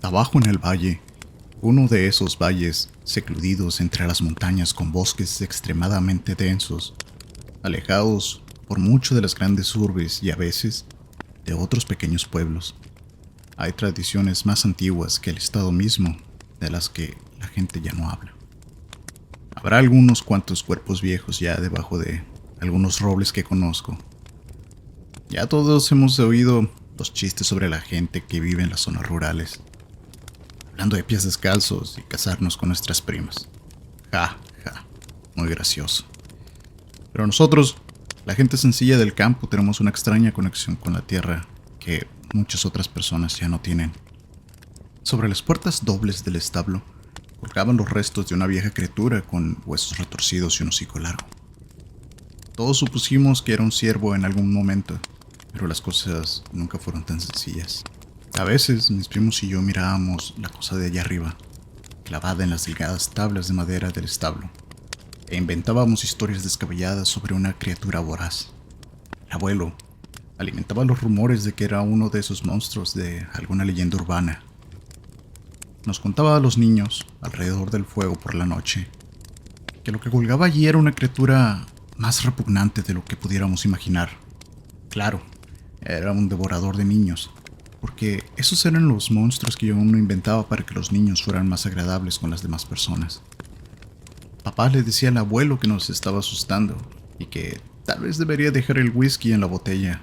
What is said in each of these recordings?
Abajo en el valle, uno de esos valles secludidos entre las montañas con bosques extremadamente densos, alejados por mucho de las grandes urbes y a veces de otros pequeños pueblos, hay tradiciones más antiguas que el estado mismo, de las que la gente ya no habla. Habrá algunos cuantos cuerpos viejos ya debajo de algunos robles que conozco. Ya todos hemos oído los chistes sobre la gente que vive en las zonas rurales, hablando de pies descalzos y casarnos con nuestras primas. Ja, ja, muy gracioso. Pero nosotros, la gente sencilla del campo, tenemos una extraña conexión con la tierra que muchas otras personas ya no tienen. Sobre las puertas dobles del establo colgaban los restos de una vieja criatura con huesos retorcidos y un hocico largo. Todos supusimos que era un ciervo en algún momento, pero las cosas nunca fueron tan sencillas. A veces mis primos y yo mirábamos la cosa de allá arriba, clavada en las delgadas tablas de madera del establo, e inventábamos historias descabelladas sobre una criatura voraz. El abuelo alimentaba los rumores de que era uno de esos monstruos de alguna leyenda urbana. Nos contaba a los niños, alrededor del fuego por la noche, que lo que colgaba allí era una criatura más repugnante de lo que pudiéramos imaginar. Claro, era un devorador de niños, porque esos eran los monstruos que uno inventaba para que los niños fueran más agradables con las demás personas. Papá le decía al abuelo que nos estaba asustando y que tal vez debería dejar el whisky en la botella.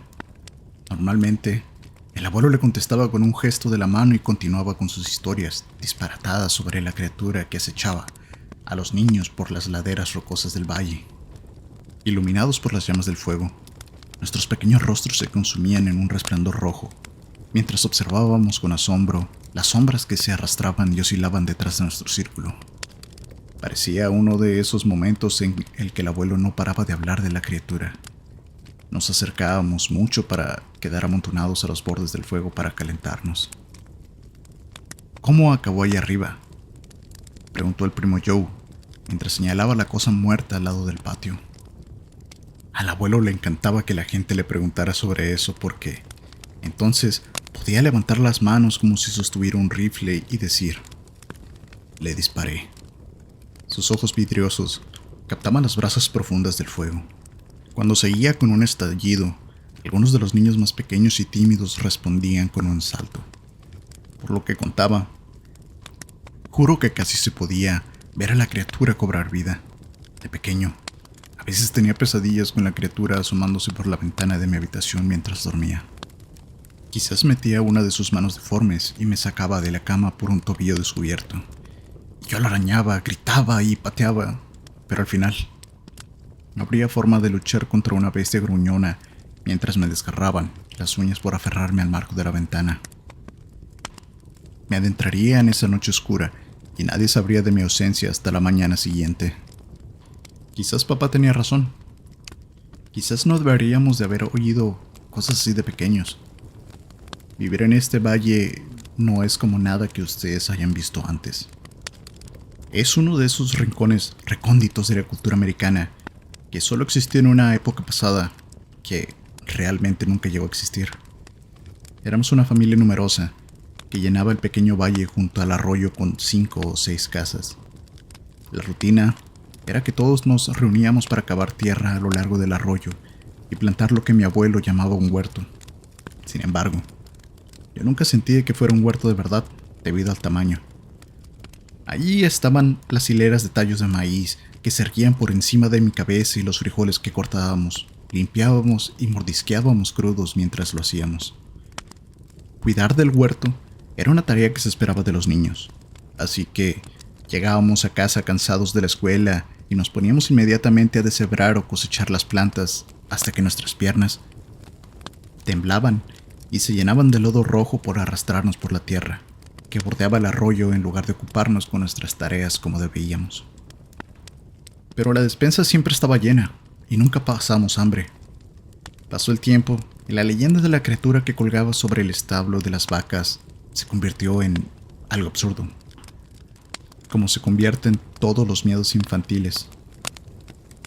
Normalmente, el abuelo le contestaba con un gesto de la mano y continuaba con sus historias disparatadas sobre la criatura que acechaba a los niños por las laderas rocosas del valle. Iluminados por las llamas del fuego, nuestros pequeños rostros se consumían en un resplandor rojo, mientras observábamos con asombro las sombras que se arrastraban y oscilaban detrás de nuestro círculo. Parecía uno de esos momentos en el que el abuelo no paraba de hablar de la criatura. Nos acercábamos mucho para quedar amontonados a los bordes del fuego para calentarnos. ¿Cómo acabó ahí arriba?, preguntó el primo Joe, mientras señalaba la cosa muerta al lado del patio. Al abuelo le encantaba que la gente le preguntara sobre eso porque entonces podía levantar las manos como si sostuviera un rifle y decir: le disparé. Sus ojos vidriosos captaban las brasas profundas del fuego. Cuando seguía con un estallido, algunos de los niños más pequeños y tímidos respondían con un salto. Por lo que contaba, juro que casi se podía ver a la criatura cobrar vida. De pequeño, a veces tenía pesadillas con la criatura asomándose por la ventana de mi habitación mientras dormía. Quizás metía una de sus manos deformes y me sacaba de la cama por un tobillo descubierto. Yo la arañaba, gritaba y pateaba, pero al final no habría forma de luchar contra una bestia gruñona mientras me desgarraban las uñas por aferrarme al marco de la ventana. Me adentraría en esa noche oscura y nadie sabría de mi ausencia hasta la mañana siguiente. Quizás papá tenía razón. Quizás no deberíamos de haber oído cosas así de pequeños. Vivir en este valle no es como nada que ustedes hayan visto antes. Es uno de esos rincones recónditos de la cultura americana que solo existió en una época pasada que realmente nunca llegó a existir. Éramos una familia numerosa que llenaba el pequeño valle junto al arroyo con 5 o 6 casas. La rutina era que todos nos reuníamos para cavar tierra a lo largo del arroyo y plantar lo que mi abuelo llamaba un huerto. Sin embargo, yo nunca sentí que fuera un huerto de verdad debido al tamaño. Allí estaban las hileras de tallos de maíz que se erguían por encima de mi cabeza y los frijoles que cortábamos, limpiábamos y mordisqueábamos crudos mientras lo hacíamos. Cuidar del huerto era una tarea que se esperaba de los niños, así que llegábamos a casa cansados de la escuela y nos poníamos inmediatamente a deshebrar o cosechar las plantas hasta que nuestras piernas temblaban y se llenaban de lodo rojo por arrastrarnos por la tierra que bordeaba el arroyo en lugar de ocuparnos con nuestras tareas como debíamos. Pero la despensa siempre estaba llena y nunca pasamos hambre. Pasó el tiempo y la leyenda de la criatura que colgaba sobre el establo de las vacas se convirtió en algo absurdo, como se convierten todos los miedos infantiles.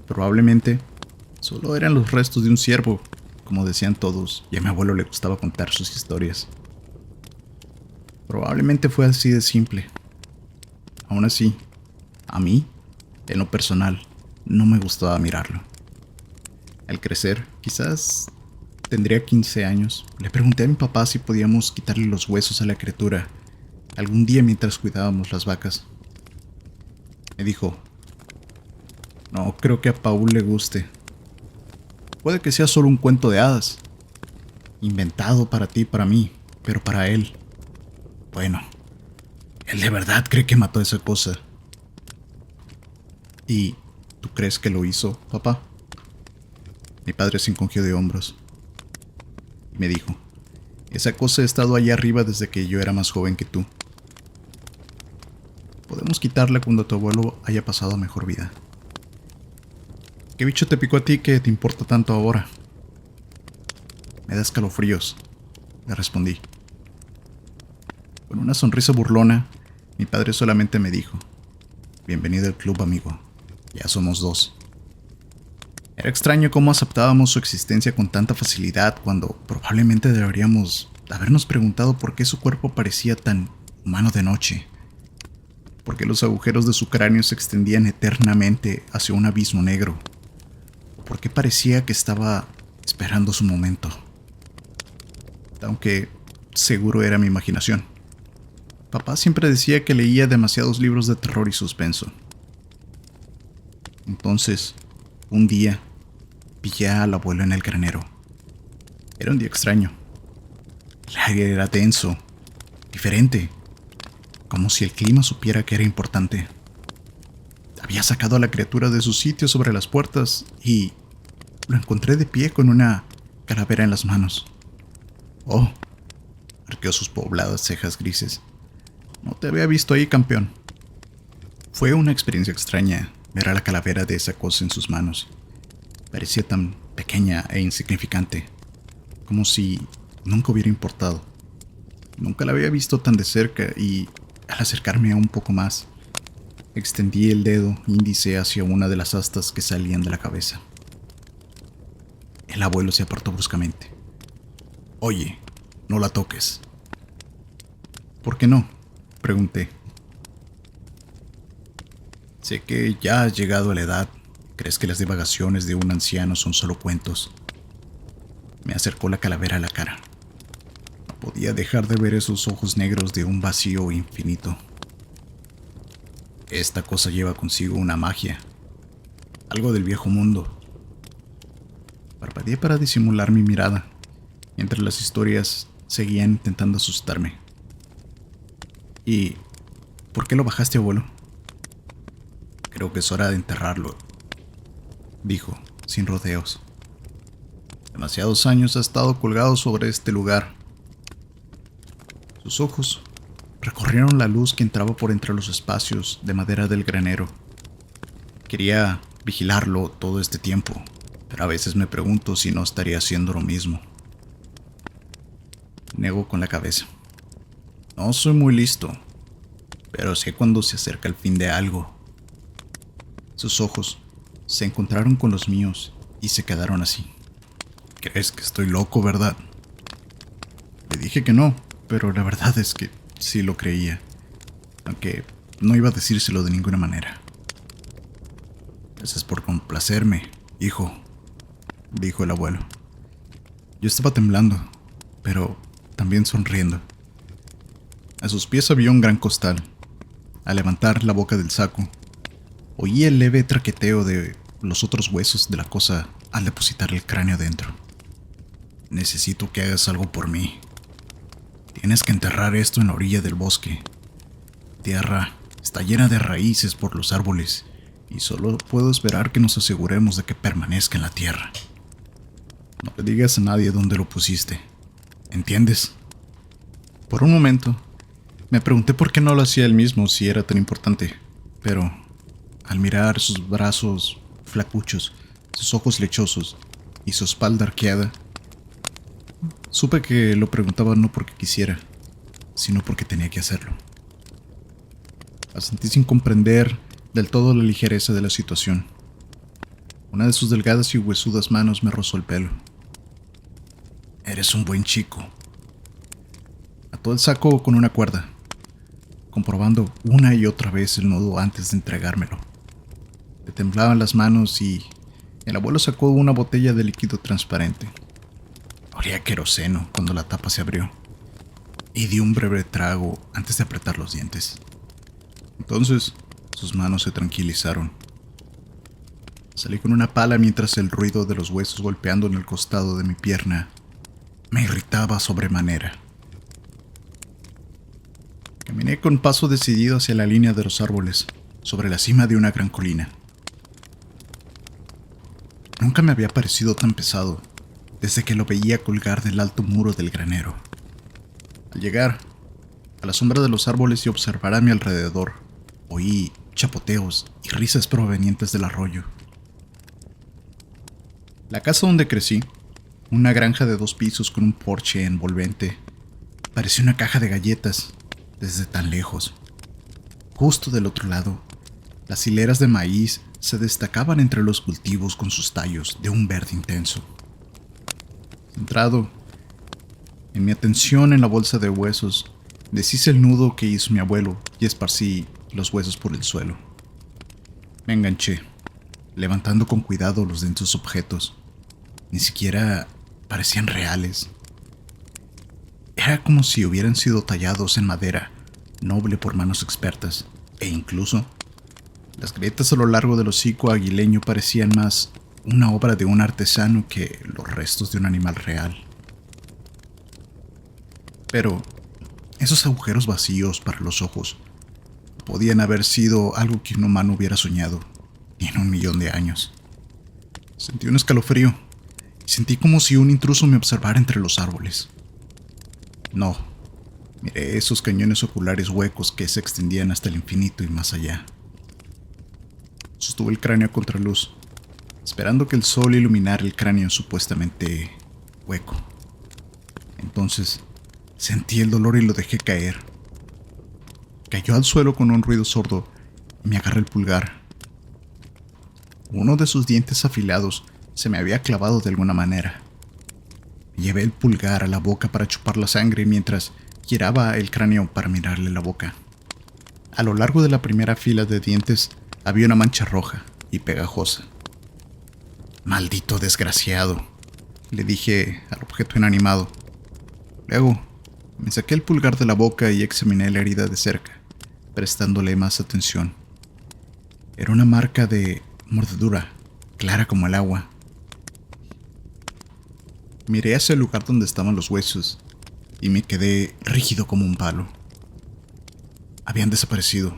Probablemente solo eran los restos de un ciervo, como decían todos, y a mi abuelo le gustaba contar sus historias. Probablemente fue así de simple. Aún así, a mí, en lo personal, no me gustaba mirarlo. Al crecer, quizás tendría 15 años, le pregunté a mi papá si podíamos quitarle los huesos a la criatura algún día mientras cuidábamos las vacas. Me dijo, no creo que a Paul le guste. Puede que sea solo un cuento de hadas, inventado para ti y para mí, pero para él, bueno, él de verdad cree que mató a esa cosa. ¿Y tú crees que lo hizo, papá? Mi padre se encogió de hombros y me dijo, esa cosa ha estado allá arriba desde que yo era más joven que tú. Podemos quitarla cuando tu abuelo haya pasado mejor vida. ¿Qué bicho te picó a ti que te importa tanto ahora? Me da escalofríos, le respondí. Con una sonrisa burlona, mi padre solamente me dijo, bienvenido al club, amigo, ya somos dos. Era extraño cómo aceptábamos su existencia con tanta facilidad cuando probablemente deberíamos habernos preguntado por qué su cuerpo parecía tan humano de noche. Por qué los agujeros de su cráneo se extendían eternamente hacia un abismo negro. Por qué parecía que estaba esperando su momento. Aunque seguro era mi imaginación. Papá siempre decía que leía demasiados libros de terror y suspenso. Entonces, un día, pillé al abuelo en el granero. Era un día extraño. El aire era denso, diferente, como si el clima supiera que era importante. Había sacado a la criatura de su sitio sobre las puertas y lo encontré de pie con una calavera en las manos. Oh, arqueó sus pobladas cejas grises. No te había visto ahí, campeón. Fue una experiencia extraña ver a la calavera de esa cosa en sus manos. Parecía tan pequeña e insignificante, como si nunca hubiera importado. Nunca la había visto tan de cerca y, al acercarme un poco más, extendí el dedo índice hacia una de las astas que salían de la cabeza. El abuelo se apartó bruscamente. Oye, no la toques. ¿Por qué no?, pregunté. Sé que ya has llegado a la edad. ¿Crees que las divagaciones de un anciano son solo cuentos? Me acercó la calavera a la cara. No podía dejar de ver esos ojos negros de un vacío infinito. Esta cosa lleva consigo una magia, algo del viejo mundo. Parpadeé para disimular mi mirada, mientras las historias seguían intentando asustarme. ¿Y por qué lo bajaste, abuelo? Creo que es hora de enterrarlo, dijo, sin rodeos. Demasiados años ha estado colgado sobre este lugar. Sus ojos recorrieron la luz que entraba por entre los espacios de madera del granero. Quería vigilarlo todo este tiempo, pero a veces me pregunto si no estaría haciendo lo mismo. Negó con la cabeza. No soy muy listo, pero sé cuando se acerca el fin de algo. Sus ojos se encontraron con los míos y se quedaron así. ¿Crees que estoy loco, verdad? Le dije que no, pero la verdad es que sí lo creía, aunque no iba a decírselo de ninguna manera. Gracias por complacerme, hijo, dijo el abuelo. Yo estaba temblando, pero también sonriendo. A sus pies había un gran costal. Al levantar la boca del saco, oí el leve traqueteo de los otros huesos de la cosa al depositar el cráneo dentro. Necesito que hagas algo por mí. Tienes que enterrar esto en la orilla del bosque. Tierra está llena de raíces por los árboles y solo puedo esperar que nos aseguremos de que permanezca en la tierra. No le digas a nadie dónde lo pusiste. ¿Entiendes? Por un momento, me pregunté por qué no lo hacía él mismo si era tan importante, pero al mirar sus brazos flacuchos, sus ojos lechosos y su espalda arqueada, supe que lo preguntaba no porque quisiera, sino porque tenía que hacerlo. Asentí sin comprender del todo la ligereza de la situación. Una de sus delgadas y huesudas manos me rozó el pelo. Eres un buen chico. Ató el saco con una cuerda, comprobando una y otra vez el nudo antes de entregármelo. Le temblaban las manos y el abuelo sacó una botella de líquido transparente. Olía a queroseno cuando la tapa se abrió y di un breve trago antes de apretar los dientes. Entonces, sus manos se tranquilizaron. Salí con una pala mientras el ruido de los huesos golpeando en el costado de mi pierna me irritaba sobremanera. Caminé con paso decidido hacia la línea de los árboles, sobre la cima de una gran colina. Nunca me había parecido tan pesado desde que lo veía colgar del alto muro del granero. Al llegar a la sombra de los árboles y observar a mi alrededor, oí chapoteos y risas provenientes del arroyo. La casa donde crecí, una granja de 2 pisos con un porche envolvente, parecía una caja de galletas desde tan lejos. Justo del otro lado, las hileras de maíz se destacaban entre los cultivos con sus tallos de un verde intenso. Centrado en mi atención en la bolsa de huesos, deshice el nudo que hizo mi abuelo y esparcí los huesos por el suelo. Me enganché, levantando con cuidado los densos objetos. Ni siquiera parecían reales. Era como si hubieran sido tallados en madera noble por manos expertas, e incluso las grietas a lo largo del hocico aguileño parecían más una obra de un artesano que los restos de un animal real. Pero esos agujeros vacíos para los ojos podían haber sido algo que un humano hubiera soñado, ni en 1.000.000 de años. Sentí un escalofrío y sentí como si un intruso me observara entre los árboles. No, miré esos cañones oculares huecos que se extendían hasta el infinito y más allá. Sostuve el cráneo a contraluz, esperando que el sol iluminara el cráneo supuestamente hueco. Entonces sentí el dolor y lo dejé caer. Cayó al suelo con un ruido sordo y me agarré el pulgar. Uno de sus dientes afilados se me había clavado de alguna manera. Llevé el pulgar a la boca para chupar la sangre mientras giraba el cráneo para mirarle la boca. A lo largo de la primera fila de dientes había una mancha roja y pegajosa. «Maldito desgraciado», le dije al objeto inanimado. Luego me saqué el pulgar de la boca y examiné la herida de cerca, prestándole más atención. Era una marca de mordedura, clara como el agua. Miré hacia el lugar donde estaban los huesos y me quedé rígido como un palo. Habían desaparecido.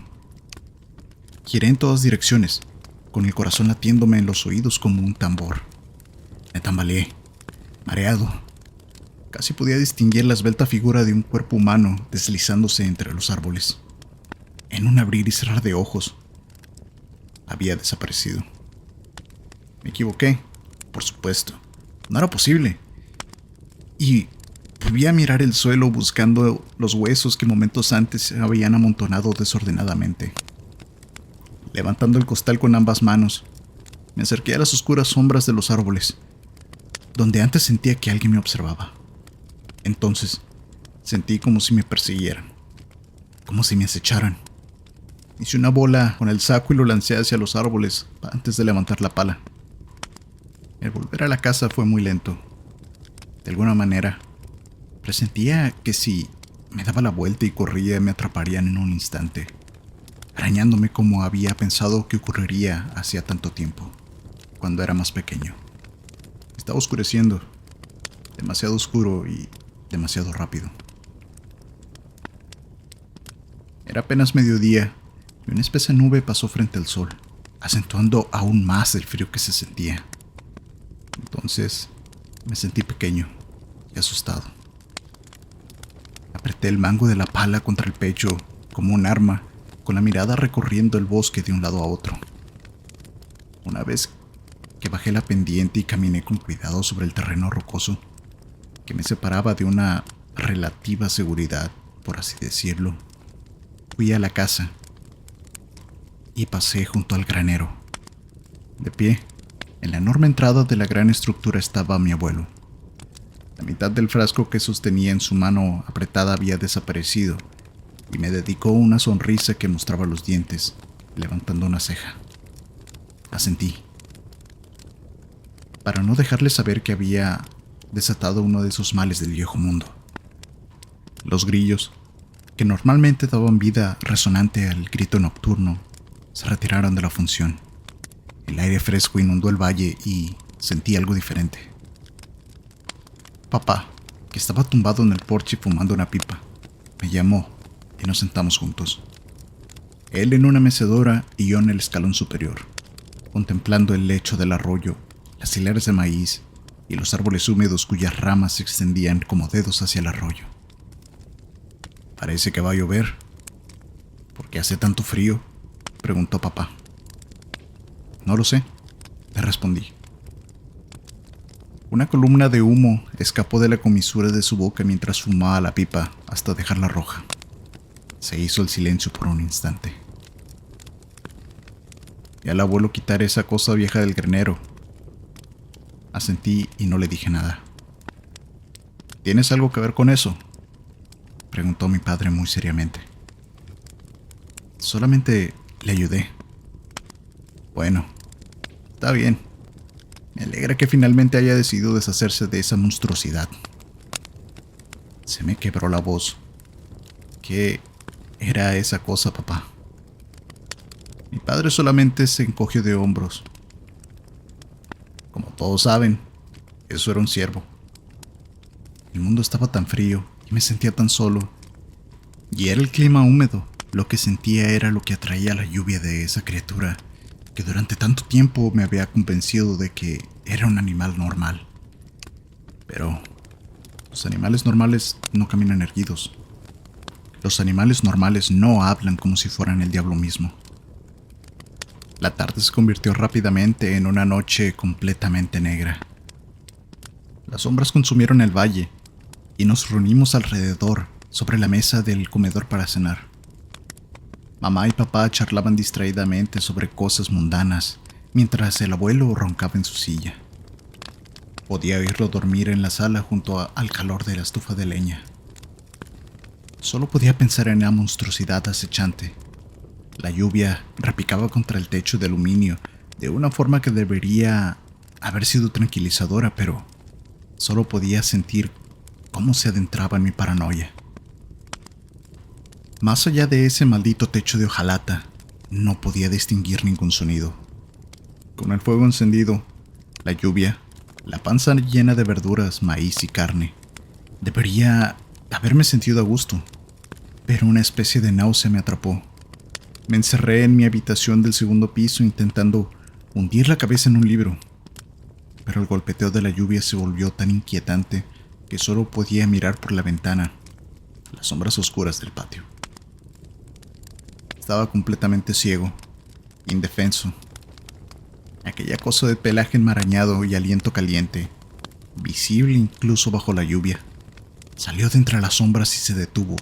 Giré en todas direcciones, con el corazón latiéndome en los oídos como un tambor. Me tambaleé, mareado. Casi podía distinguir la esbelta figura de un cuerpo humano deslizándose entre los árboles. En un abrir y cerrar de ojos, había desaparecido. Me equivoqué, por supuesto. No era posible. Y volví a mirar el suelo buscando los huesos que momentos antes se habían amontonado desordenadamente. Levantando el costal con ambas manos, me acerqué a las oscuras sombras de los árboles, donde antes sentía que alguien me observaba. Entonces, sentí como si me persiguieran, como si me acecharan. Hice una bola con el saco y lo lancé hacia los árboles antes de levantar la pala. El volver a la casa fue muy lento. De alguna manera, presentía que si me daba la vuelta y corría me atraparían en un instante, arañándome como había pensado que ocurriría hacía tanto tiempo, cuando era más pequeño. Estaba oscureciendo, demasiado oscuro y demasiado rápido. Era apenas mediodía y una espesa nube pasó frente al sol, acentuando aún más el frío que se sentía. Entonces me sentí pequeño y asustado. Apreté el mango de la pala contra el pecho como un arma, con la mirada recorriendo el bosque de un lado a otro. Una vez que bajé la pendiente y caminé con cuidado sobre el terreno rocoso que me separaba de una relativa seguridad, por así decirlo, fui a la casa y pasé junto al granero. De pie, en la enorme entrada de la gran estructura estaba mi abuelo. La mitad del frasco que sostenía en su mano apretada había desaparecido y me dedicó una sonrisa que mostraba los dientes, levantando una ceja. Asentí, para no dejarle saber que había desatado uno de esos males del viejo mundo. Los grillos, que normalmente daban vida resonante al grito nocturno, se retiraron de la función. El aire fresco inundó el valle y sentí algo diferente. Papá, que estaba tumbado en el porche fumando una pipa, me llamó y nos sentamos juntos. Él en una mecedora y yo en el escalón superior, contemplando el lecho del arroyo, las hileras de maíz y los árboles húmedos cuyas ramas se extendían como dedos hacia el arroyo. «Parece que va a llover. ¿Por qué hace tanto frío?», preguntó papá. «No lo sé», le respondí. Una columna de humo escapó de la comisura de su boca mientras fumaba la pipa hasta dejarla roja. Se hizo el silencio por un instante. «Y al abuelo quitar esa cosa vieja del granero». Asentí y no le dije nada. «¿Tienes algo que ver con eso?», preguntó mi padre muy seriamente. «Solamente le ayudé». «Bueno, está bien. Me alegra que finalmente haya decidido deshacerse de esa monstruosidad». Se me quebró la voz. ¿Qué era esa cosa, papá? Mi padre solamente se encogió de hombros. «Como todos saben, eso era un ciervo». El mundo estaba tan frío y me sentía tan solo. Y era el clima húmedo. Lo que sentía era lo que atraía la lluvia de esa criatura que durante tanto tiempo me había convencido de que era un animal normal. Pero los animales normales no caminan erguidos. Los animales normales no hablan como si fueran el diablo mismo. La tarde se convirtió rápidamente en una noche completamente negra. Las sombras consumieron el valle y nos reunimos alrededor sobre la mesa del comedor para cenar. Mamá y papá charlaban distraídamente sobre cosas mundanas mientras el abuelo roncaba en su silla. Podía oírlo dormir en la sala junto al calor de la estufa de leña. Solo podía pensar en la monstruosidad acechante. La lluvia repicaba contra el techo de aluminio de una forma que debería haber sido tranquilizadora, pero solo podía sentir cómo se adentraba en mi paranoia. Más allá de ese maldito techo de hojalata, no podía distinguir ningún sonido. Con el fuego encendido, la lluvia, la panza llena de verduras, maíz y carne, debería haberme sentido a gusto, pero una especie de náusea me atrapó. Me encerré en mi habitación del segundo piso intentando hundir la cabeza en un libro, pero el golpeteo de la lluvia se volvió tan inquietante que solo podía mirar por la ventana, las sombras oscuras del patio. Estaba completamente ciego, indefenso. Aquella cosa de pelaje enmarañado y aliento caliente, visible incluso bajo la lluvia, salió de entre las sombras y se detuvo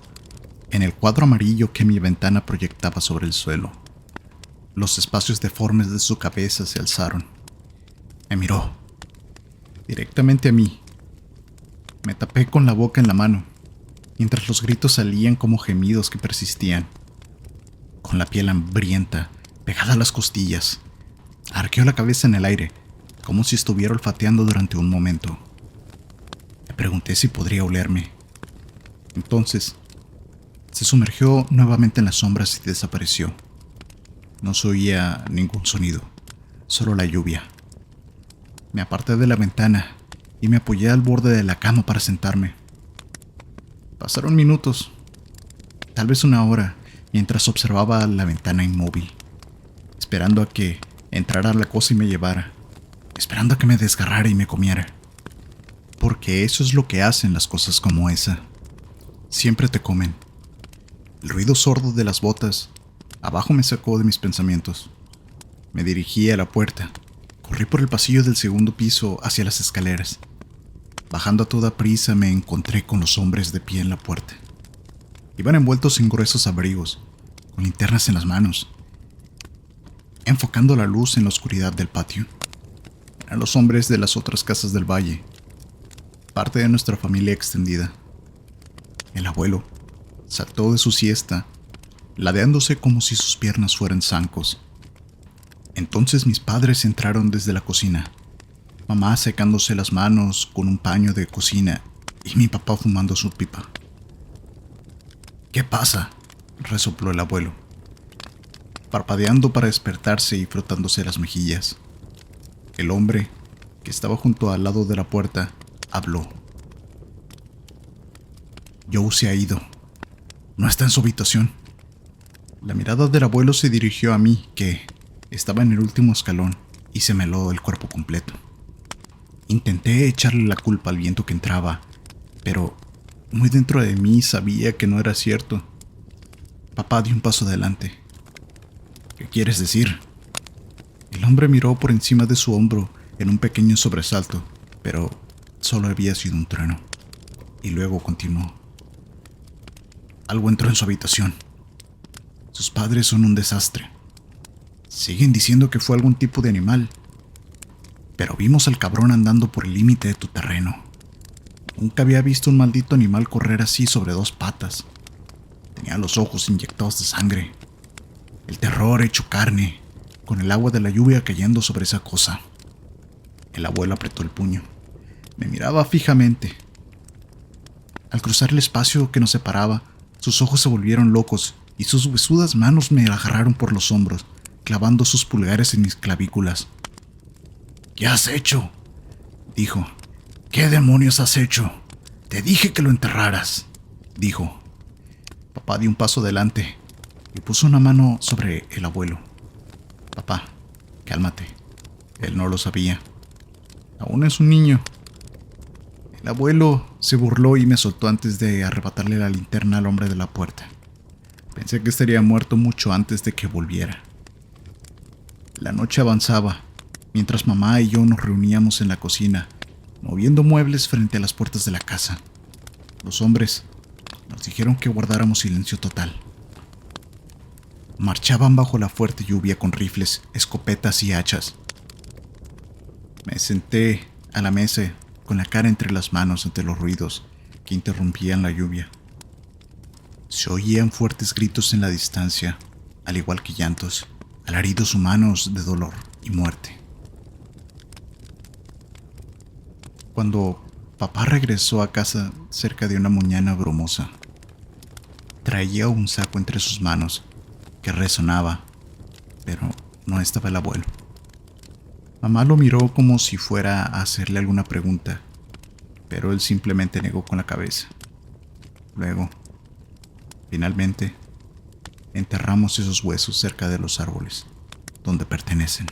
en el cuadro amarillo que mi ventana proyectaba sobre el suelo. Los espacios deformes de su cabeza se alzaron. Me miró, directamente a mí. Me tapé con la boca en la mano, mientras los gritos salían como gemidos que persistían. Con la piel hambrienta, pegada a las costillas, arqueó la cabeza en el aire, como si estuviera olfateando durante un momento. Me pregunté si podría olerme. Entonces, se sumergió nuevamente en las sombras y desapareció. No se oía ningún sonido, solo la lluvia. Me aparté de la ventana y me apoyé al borde de la cama para sentarme. Pasaron minutos, tal vez una hora, mientras observaba la ventana inmóvil, esperando a que entrara la cosa y me llevara, esperando a que me desgarrara y me comiera. Porque eso es lo que hacen las cosas como esa. Siempre te comen. El ruido sordo de las botas abajo me sacó de mis pensamientos. Me dirigí a la puerta. Corrí por el pasillo del segundo piso hacia las escaleras. Bajando a toda prisa me encontré con los hombres de pie en la puerta. Iban envueltos en gruesos abrigos, con linternas en las manos, enfocando la luz en la oscuridad del patio. Eran los hombres de las otras casas del valle. parte de nuestra familia extendida. El abuelo saltó de su siesta, ladeándose como si sus piernas fueran zancos. Entonces mis padres entraron desde la cocina, mamá secándose las manos con un paño de cocina y mi papá fumando su pipa. ¿Qué pasa?, resopló el abuelo, parpadeando para despertarse y frotándose las mejillas. El hombre, que estaba junto al lado de la puerta, habló. Joe se ha ido. No está en su habitación. La mirada del abuelo se dirigió a mí, que estaba en el último escalón, y se me heló el cuerpo completo. Intenté echarle la culpa al viento que entraba, pero muy dentro de mí sabía que no era cierto. Papá dio un paso adelante. ¿Qué quieres decir? El hombre miró por encima de su hombro en un pequeño sobresalto, pero solo había sido un trueno. Y luego continuó. Algo entró en su habitación. Sus padres son un desastre. Siguen diciendo que fue algún tipo de animal, pero vimos al cabrón andando por el límite de tu terreno. Nunca había visto un maldito animal correr así sobre dos patas. Tenía los ojos inyectados de sangre. El terror hecho carne, con el agua de la lluvia cayendo sobre esa cosa. El abuelo apretó el puño. Me miraba fijamente. Al cruzar el espacio que nos separaba, sus ojos se volvieron locos y sus huesudas manos me agarraron por los hombros, clavando sus pulgares en mis clavículas. ¿Qué has hecho?, dijo. ¿Qué demonios has hecho? Te dije que lo enterraras, dijo. Papá dio un paso adelante y puso una mano sobre el abuelo. Papá, cálmate. Él no lo sabía. Aún es un niño. El abuelo se burló y me soltó antes de arrebatarle la linterna al hombre de la puerta. Pensé que estaría muerto mucho antes de que volviera. La noche avanzaba, mientras mamá y yo nos reuníamos en la cocina, moviendo muebles frente a las puertas de la casa. Los hombres nos dijeron que guardáramos silencio total. Marchaban bajo la fuerte lluvia con rifles, escopetas y hachas. Me senté a la mesa con la cara entre las manos ante los ruidos que interrumpían la lluvia. Se oían fuertes gritos en la distancia, al igual que llantos, alaridos humanos de dolor y muerte. Cuando papá regresó a casa cerca de una mañana brumosa, traía un saco entre sus manos que resonaba, pero no estaba el abuelo. Mamá lo miró como si fuera a hacerle alguna pregunta, pero él simplemente negó con la cabeza. Luego, finalmente, enterramos esos huesos cerca de los árboles, donde pertenecen.